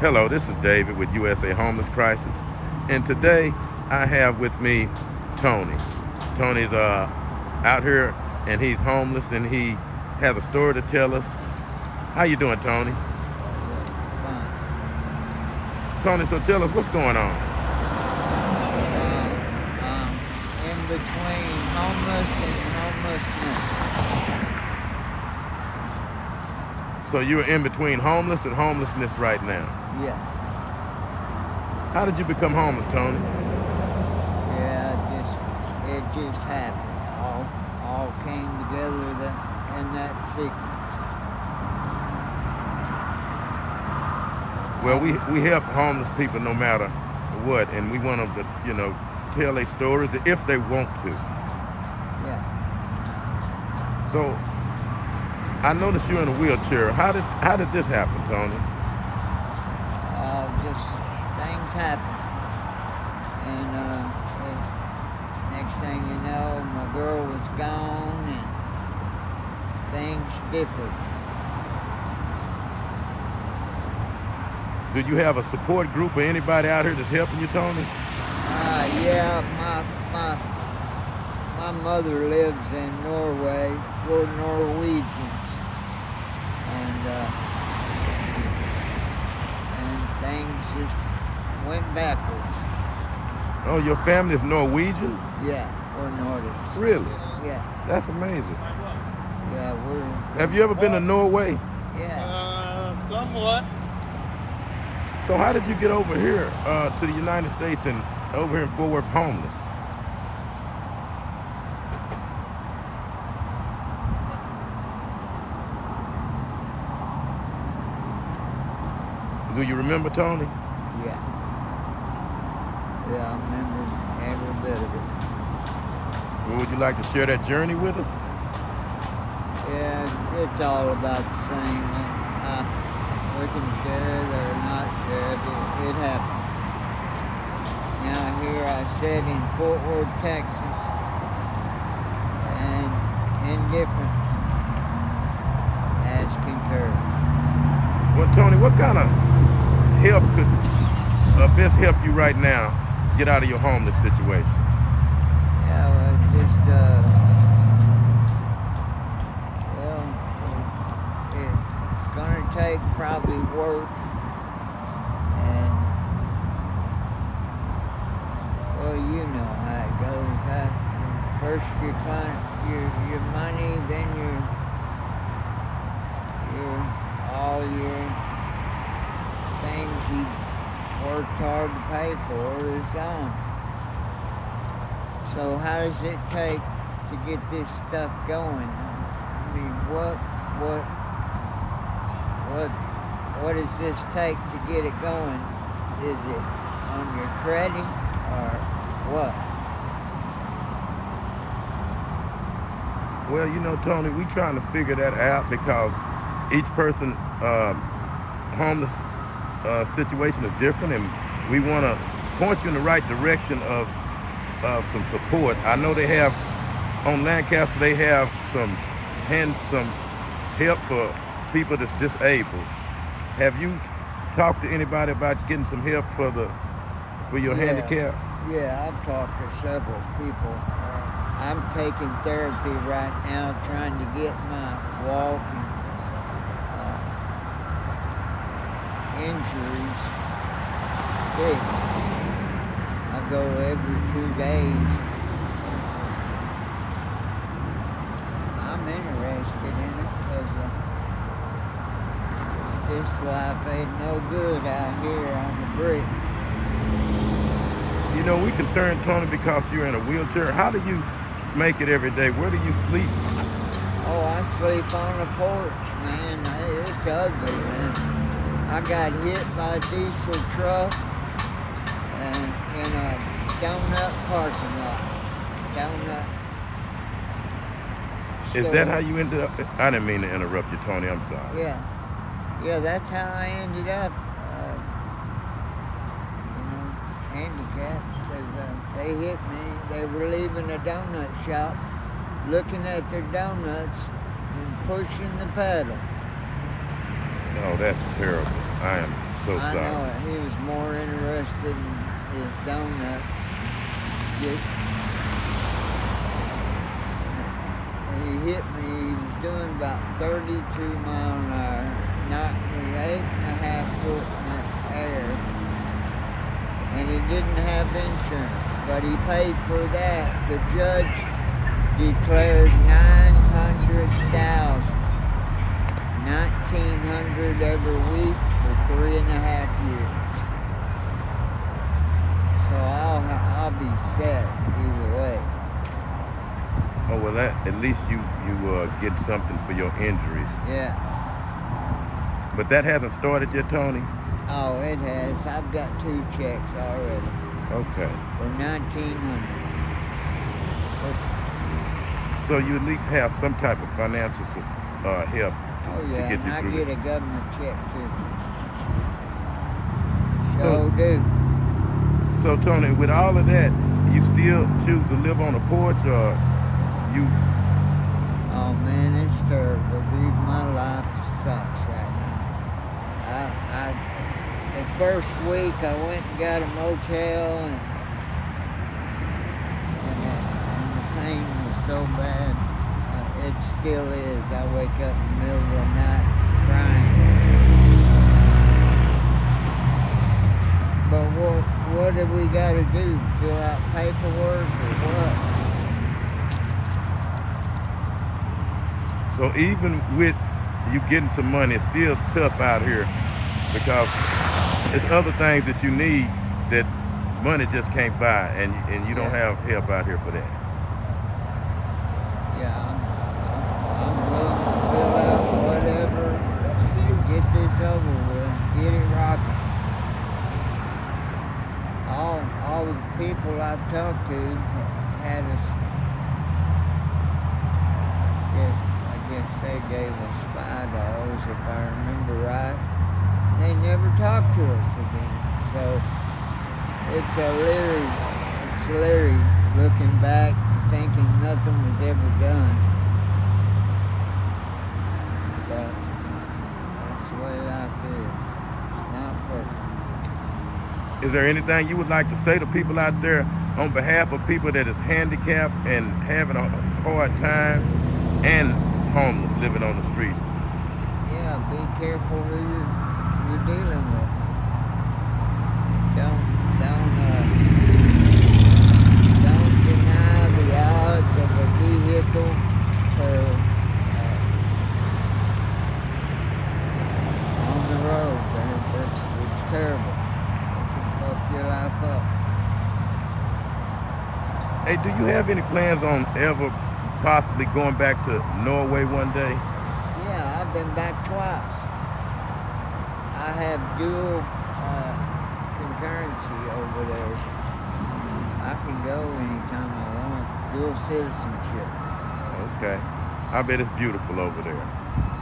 Hello, this is David with USA Homeless Crisis, and today I have with me Tony. Tony's out here and he's homeless and he has a story to tell us. How you doing, Tony? Fine. Tony, so tell us what's going on. In between homeless and homelessness. So you're in between homeless and homelessness right now. Yeah. How did you become homeless, Tony? Yeah, it just happened. All came together in that sequence. Well, we help homeless people no matter what, and we want them to, tell their stories if they want to. Yeah. So I noticed you're in a wheelchair. How did this happen, Tony? Just things happen. And next thing you know, my girl was gone and things differed. Do you have a support group or anybody out here that's helping you, Tony? Yeah, my mother lives in Norway. We're Norwegians, and things just went backwards. Oh, your family is Norwegian? Yeah, we're Nordics. Really? Yeah. That's amazing. Yeah, we're. Have you ever been to Norway? Yeah. Somewhat. So how did you get over here to the United States and over here in Fort Worth homeless? Do you remember, Tony? Yeah. Yeah, I remember every bit of it. Well, would you like to share that journey with us? Yeah, it's all about the same. We can share it or not share it. It happened. Now here I sit in Fort Worth, Texas, and indifference has concurred. Well, Tony, what kind of help could best help you right now get out of your homeless situation? Yeah, well, just it's gonna take probably work, and well, you know how it goes. First you find your money, then your all your things you worked hard to pay for is gone. So how does it take to get this stuff going? I mean, what does this take to get it going? Is it on your credit or what? Well, Tony, we trying to figure that out because each person homeless situation is different, and we want to point you in the right direction of some support. I know they have on Lancaster, they have some help for people that's disabled. Have you talked to anybody about getting some help for your handicap? Yeah, I've talked to several people. I'm taking therapy right now, trying to get my walking injuries fixed. I go every 2 days. I'm interested in it because this life ain't no good out here on the brick. We concerned, Tony, because you're in a wheelchair. How do you make it every day? Where do you sleep? Oh, I sleep on the porch, man. It's ugly, man. I got hit by a diesel truck and in a donut parking lot. Is that how you ended up? I didn't mean to interrupt you, Tony. I'm sorry. Yeah, that's how I ended up, handicapped, because they hit me. They were leaving a donut shop, looking at their donuts and pushing the pedal. Oh, that's terrible. I am so I sorry. know it. He was more interested in his donut. He hit me. He was doing about 32 miles an hour, knocked me 8.5 foot in the air, and he didn't have insurance, but he paid for that. The judge declared $900,000, $1,900 every week for 3.5 years. So I'll be set either way. Oh well, at least you get something for your injuries. Yeah. But that hasn't started yet, Tony. Oh, it has. I've got 2 checks already Okay. for $1,900. So you at least have some type of financial help to Oh yeah, get and you I through get it. a government check too. So- So do. So Tony, with all of that, you still choose to live on a porch, or you? Oh man, it's terrible, dude. My life sucks right now. The first week I went and got a motel, and the pain was so bad. It still is. I wake up in the middle of the night crying. But what have we got to do? Fill out paperwork or what? So even with you getting some money, it's still tough out here because it's other things that you need that money just can't buy, and you don't Yeah. have help out here for that. Yeah, I'm willing to fill out whatever to get this over with, get it rocking. All the people I've talked to had us, I guess they gave us $5 if I remember right. They never talked to us again. So it's leery looking back, thinking nothing was ever done. But that's the way life is. It's not perfect. Is there anything you would like to say to people out there on behalf of people that is handicapped and having a hard time and homeless, living on the streets? Yeah, be careful who you're dealing with. Don't deny the odds of a vehicle or on the road. It's terrible. It can fuck your life up. Hey, do you have any plans on ever possibly going back to Norway one day? Yeah, I've been back twice. I have dual concurrency over there. I can go anytime I want. Dual citizenship. Okay. I bet it's beautiful over there.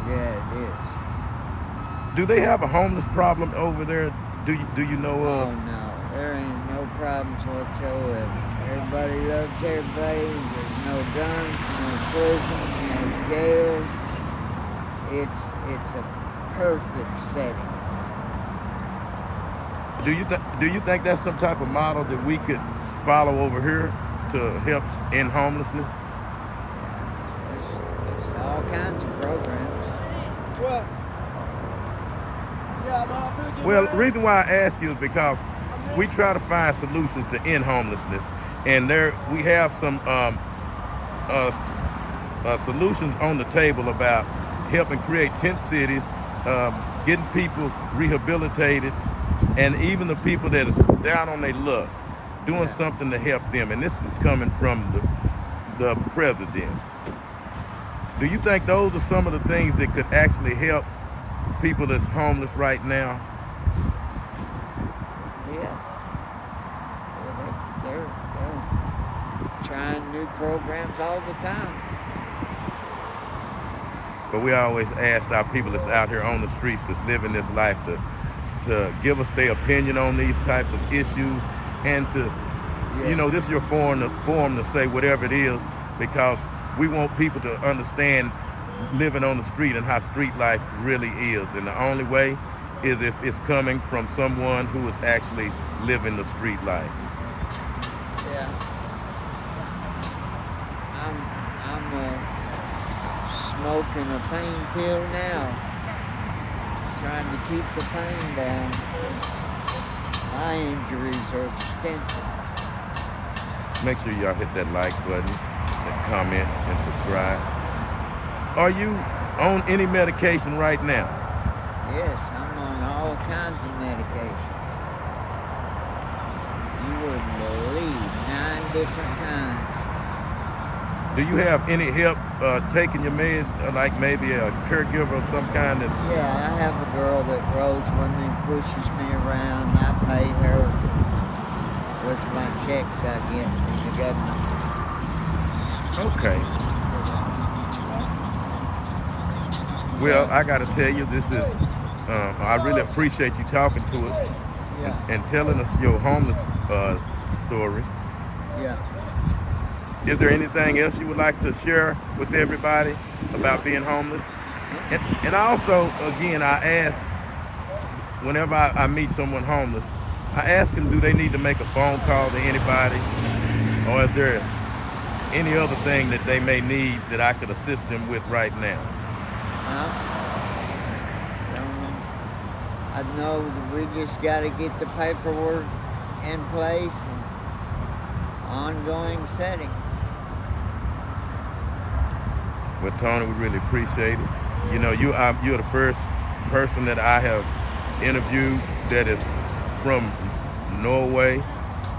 Yeah, it is. Do they have a homeless problem over there? Do you know Oh of? no, there ain't no problems whatsoever. Everybody loves everybody. There's no guns, no prisons, no jails. It's a perfect setting. Do you think that's some type of model that we could follow over here to help end homelessness? There's all kinds of programs. What? Yeah, no, I'm finna get Well, mad. the reason why I ask you is because we try to find solutions to end homelessness, and we have some solutions on the table about helping create tent cities, getting people rehabilitated, and even the people that is down on their luck, doing Yeah. something to help them. And this is coming from the president. Do you think those are some of the things that could actually help people that's homeless right now? Yeah. Well, they're trying new programs all the time. But we always ask our people that's out here on the streets that's living this life to give us their opinion on these types of issues, and to, this is your forum to say whatever it is, because we want people to understand living on the street and how street life really is. And the only way is if it's coming from someone who is actually living the street life. Yeah. I'm smoking a pain pill now, trying to keep the pain down. My injuries are extensive. Make sure y'all hit that like button and comment and subscribe. Are you on any medication right now? Yes, I'm on all kinds of medications. You wouldn't believe 9 different kinds. Do you have any help taking your meds, like maybe a caregiver of some kind? Yeah, I have a girl that rolls with me, pushes me around. I pay her with my checks I get from the government. Okay. Well, I got to tell you, this is, I really appreciate you talking to us Yeah, and telling us your homeless story. yeah. Is there anything else you would like to share with everybody about being homeless? And also, again, I ask, whenever I meet someone homeless, I ask them, do they need to make a phone call to anybody? Or is there any other thing that they may need that I could assist them with right now? I know that we just got to get the paperwork in place and ongoing setting. Well, Tony, we really appreciate it. You know, you're the first person that I have interviewed that is from Norway,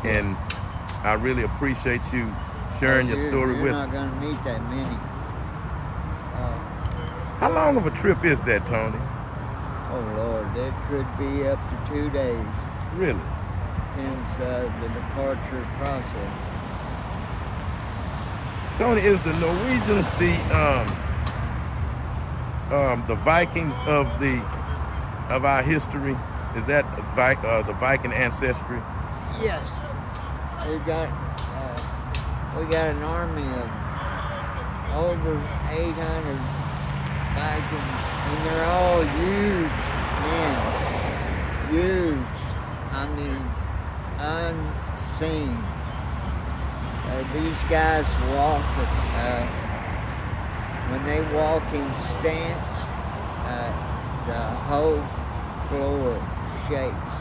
and I really appreciate you sharing your story with You're us. not going to meet that many. How long of a trip is that, Tony? Oh Lord, it could be up to 2 days. Really? Depends the departure process. Tony, is the Norwegians the Vikings of our history? Is that the Viking ancestry? Yes, we got an army of over 800 Vikings, and they're all huge men. Huge. I mean, unseen. These guys walk, when they walk in stance, the whole floor shakes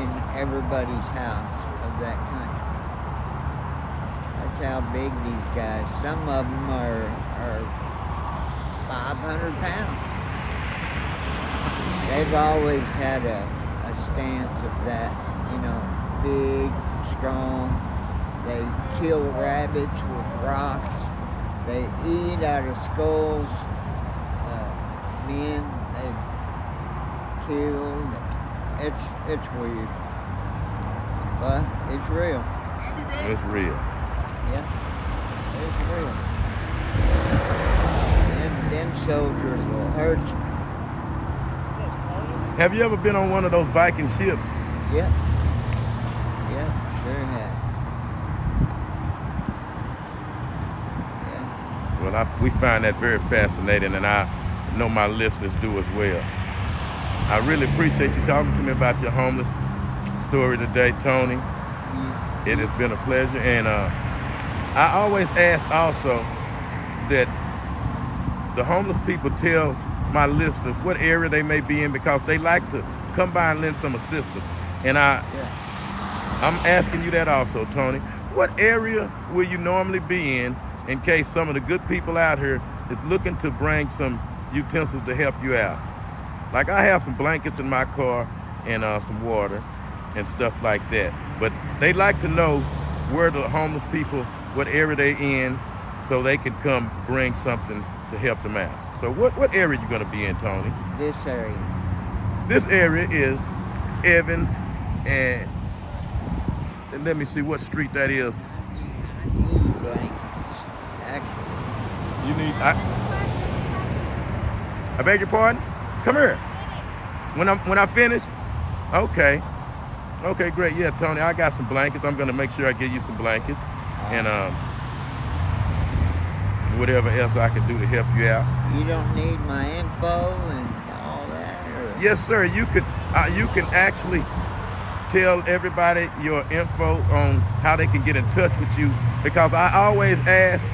in everybody's house of that country. That's how big these guys, some of them are 500 pounds. They've always had a stance of that, big, strong. They kill rabbits with rocks. They eat out of skulls. Men they've killed. It's weird, but it's real. It's real. Yeah, it's real. Them soldiers will hurt you. Have you ever been on one of those Viking ships? Yep. Yep, sure have. Yeah. Well, we find that very fascinating, and I know my listeners do as well. I really appreciate you talking to me about your homeless story today, Tony. It has been a pleasure, and I always ask also that the homeless people tell my listeners what area they may be in, because they like to come by and lend some assistance. And I'm asking you that also, Tony. What area will you normally be in case some of the good people out here is looking to bring some utensils to help you out? Like, I have some blankets in my car and some water and stuff like that. But they like to know where the homeless people, what area they in, so they can come bring something to help them out. So what area you gonna be in, Tony? This area. This area is Evans and let me see what street that is. I need blankets, actually. You need, I beg your pardon? Come here. When I finish? Okay, great. Yeah, Tony, I got some blankets. I'm gonna make sure I give you some blankets and whatever else I can do to help you out. You don't need my info and all that, or Yes, sir. You can actually tell everybody your info on how they can get in touch with you, because I always ask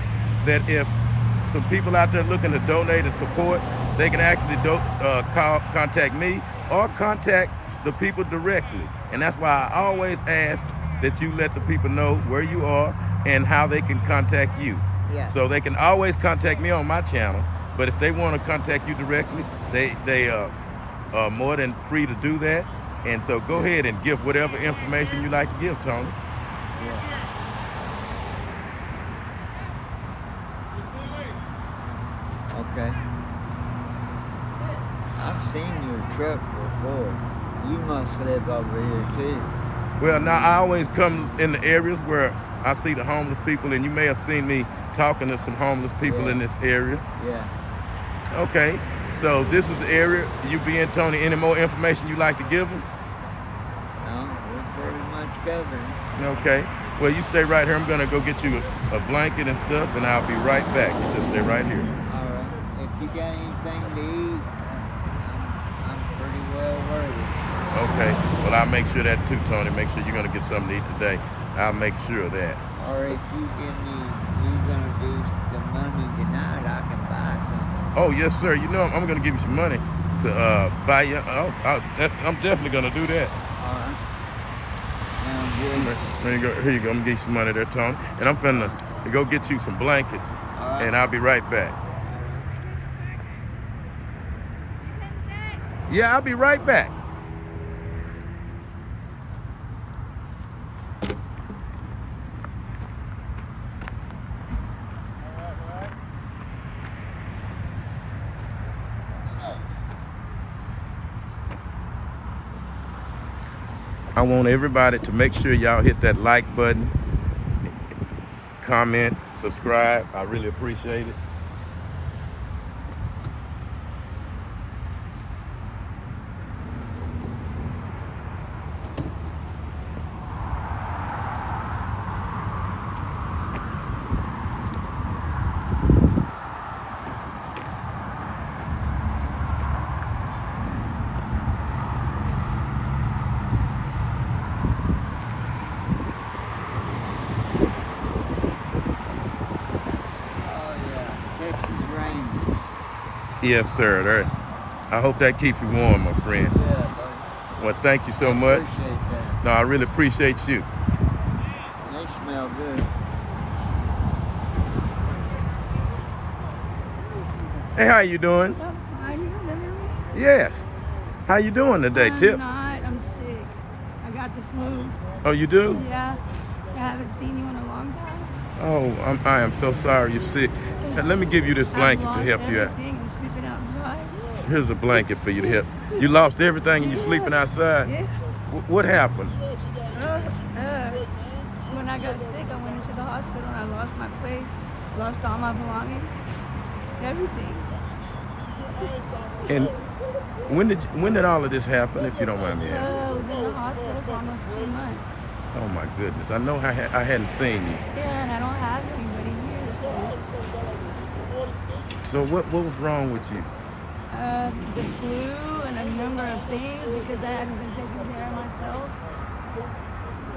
that if some people out there looking to donate and support, they can actually contact me or contact the people directly. And that's why I always ask that you let the people know where you are and how they can contact you. Yeah. So they can always contact me on my channel, but if they want to contact you directly, they are more than free to do that. And so go ahead and give whatever information you like to give, Tony. Yeah. Okay. I've seen your truck before. You must live over here too. Well, now I always come in the areas where I see the homeless people, and you may have seen me talking to some homeless people in this area. Yeah. Okay, so this is the area you be in, Tony. Any more information you like to give them? No, we're pretty much covered. Okay, well, you stay right here. I'm gonna go get you a blanket and stuff, and I'll be right back. You just stay right here. All right. If you got anything to eat, I'm pretty well worthy. Okay, well, I'll make sure that too, Tony. Make sure you're gonna get something to eat today. I'll make sure of that. Or if you gonna do the money tonight, I can buy something. Oh, yes, sir. You know I'm gonna give you some money to buy you. I'm definitely gonna do that. All right. Sounds good. There you go. Here you go. I'm gonna get you some money there, Tony. And I'm finna go get you some blankets, All right. and I'll be right back. Yeah, I'll be right back. I want everybody to make sure y'all hit that like button, comment, subscribe. I really appreciate it. Yes, sir. There. I hope that keeps you warm, my friend. Yeah, buddy. Well, thank you so I much. appreciate that. No, I really appreciate you. They smell good. Hey, how you doing? I'm fine. You remember me? Yes. How you doing today, Tip? I'm not. I'm sick. I got the flu. Oh, you do? Yeah. I haven't seen you in a long time. Oh, I am so sorry you're sick. Let me give you this blanket to help you out. I'm sleeping outside. Here's a blanket for you to help. You lost everything and you're sleeping outside? Yeah. What happened? When I got sick, I went into the hospital and I lost my place, lost all my belongings, everything. And when did all of this happen, if you don't mind me asking? I was in the hospital for almost 2 months. Oh my goodness! I know I hadn't seen you. Yeah, and I don't have anybody here. So what was wrong with you? The flu and a number of things because I haven't been taking care of myself.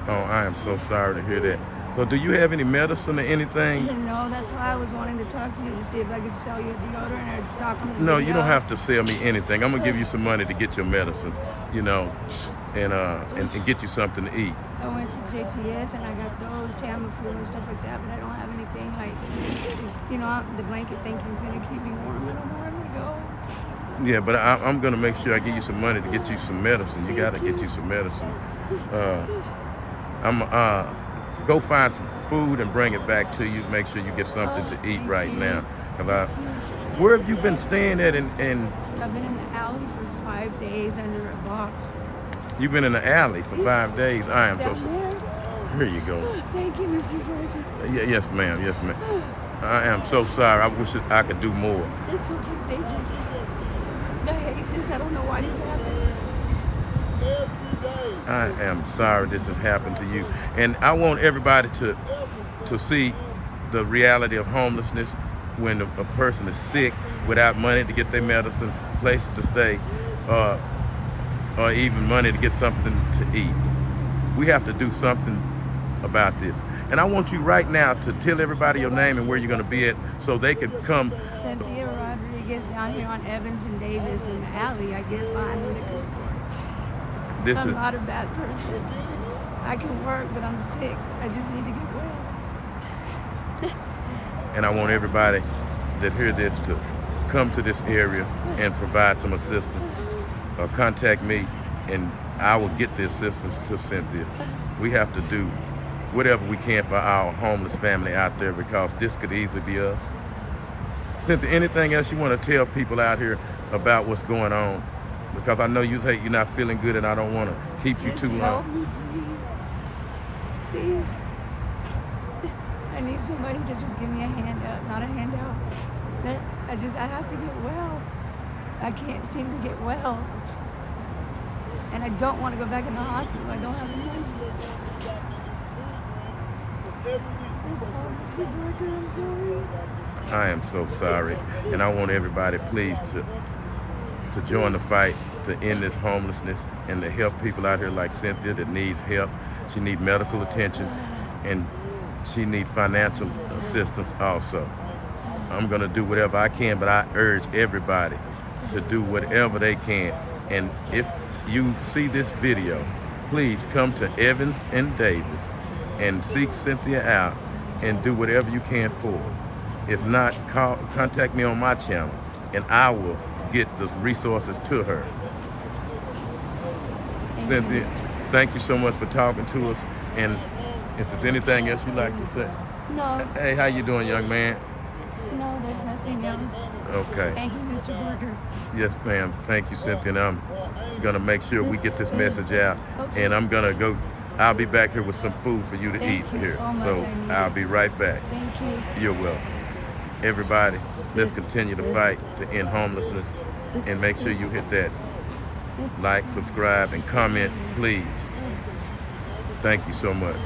Oh, I am so sorry to hear that. So do you have any medicine or anything? No, that's why I was wanting to talk to you to see if I could sell you a deodorant or talk on the No, video. you don't have to sell me anything. I'm gonna give you some money to get your medicine, you know, and get you something to eat. I went to JPS and I got those Tamiflu and stuff like that, but I don't have anything like, the blanket thinking is gonna keep me warm. I don't know where I'm gonna go. Yeah, but I'm gonna make sure I give you some money to get you some medicine. You gotta get you some medicine. Go find some food and bring it back to you. Make sure you get something to eat right now. Where have you been staying at? I've been in the alley for 5 days under a box. You've been in the alley for 5 days. I am so sorry. Here you go. Thank you, Mr. Ferguson. Yeah, yes, ma'am. Yes, ma'am. I am so sorry. I wish I could do more. It's okay. Thank you. I hate this. I don't know why this happened. I am sorry this has happened to you. And I want everybody to see the reality of homelessness when a person is sick without money to get their medicine, places to stay. or even money to get something to eat. We have to do something about this. And I want you right now to tell everybody your name and where you're going to be at so they can come. Cynthia Rodriguez down here on Evans and Davis in the alley, I guess, behind the liquor store. I'm not a bad person. I can work, but I'm sick. I just need to get well. And I want everybody that hear this to come to this area and provide some assistance. Contact me and I will get the assistance to Cynthia. We have to do whatever we can for our homeless family out there because this could easily be us. Cynthia, anything else you want to tell people out here about what's going on? Because I know you say you're not feeling good and I don't want to keep you too long. Help me, please. I need somebody to just give me a hand up, not a handout. I have to get well. I can't seem to get well. And I don't want to go back in the hospital. I don't have the money. I'm sorry. I am so sorry. And I want everybody, please, to join the fight to end this homelessness and to help people out here like Cynthia that needs help. She needs medical attention and she needs financial assistance also. I'm gonna do whatever I can, but I urge everybody to do whatever they can. And if you see this video, please come to Evans and Davis and seek Cynthia out and do whatever you can for her. If not, contact me on my channel and I will get the resources to her. Cynthia, thank you so much for talking to us. And if there's anything else you'd like to say. No. Hey, how you doing, young man? No, there's nothing else. Okay. Thank you, Mr. Barker. Yes, ma'am. Thank you, Cynthia. And I'm gonna make sure we get this message out. Okay. And I'm gonna go. I'll be back here with some food for you to Thank eat you here. so much. So I need I'll it. be right back. Thank you. You're welcome. Everybody, let's continue to fight to end homelessness and make sure you hit that like, subscribe, and comment, please. Thank you so much.